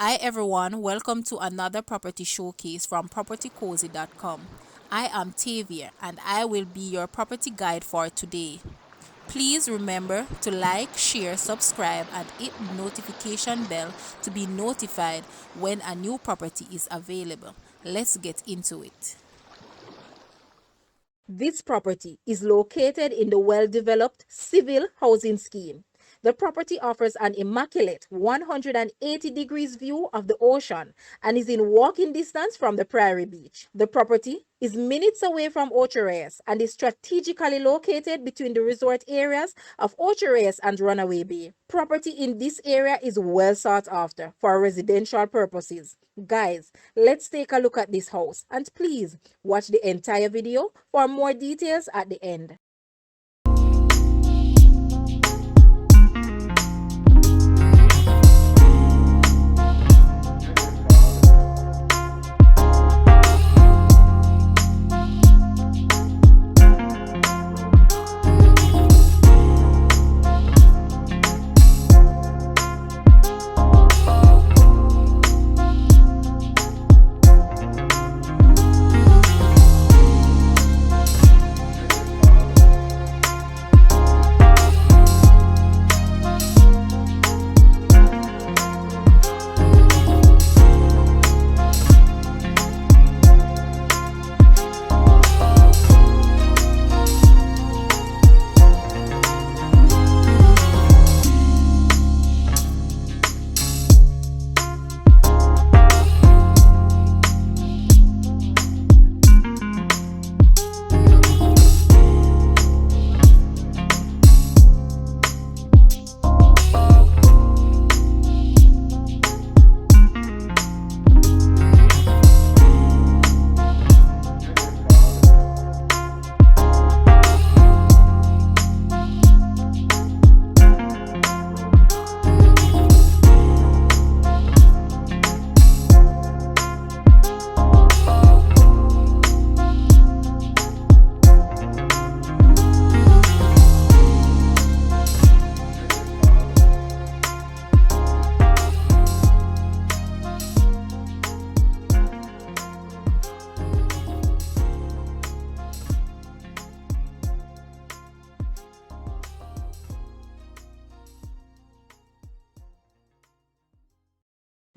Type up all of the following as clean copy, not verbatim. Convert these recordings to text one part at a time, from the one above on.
Hi everyone, welcome to another property showcase from propertycozy.com. I am Tavia and I will be your property guide for today. Please remember to like, share, subscribe and hit the notification bell to be notified when a new property is available. Let's get into it. This property is located in the well-developed Seville housing scheme. The property offers an immaculate 180 degrees view of the ocean and is in walking distance from the Priory beach. The property is minutes away from Ocho Rios and is strategically located between the resort areas of Ocho Rios and Runaway Bay. Property in this area is well sought after for residential purposes. Guys, let's take a look at this house and please watch the entire video for more details at the end.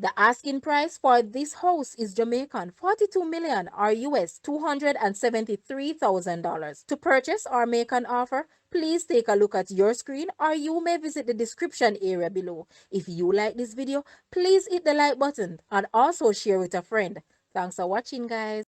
The asking price for this house is Jamaican 42 million or US $273,000. To purchase or make an offer, please take a look at your screen or you may visit the description area below. If you like this video, please hit the like button and also share with a friend. Thanks for watching, guys.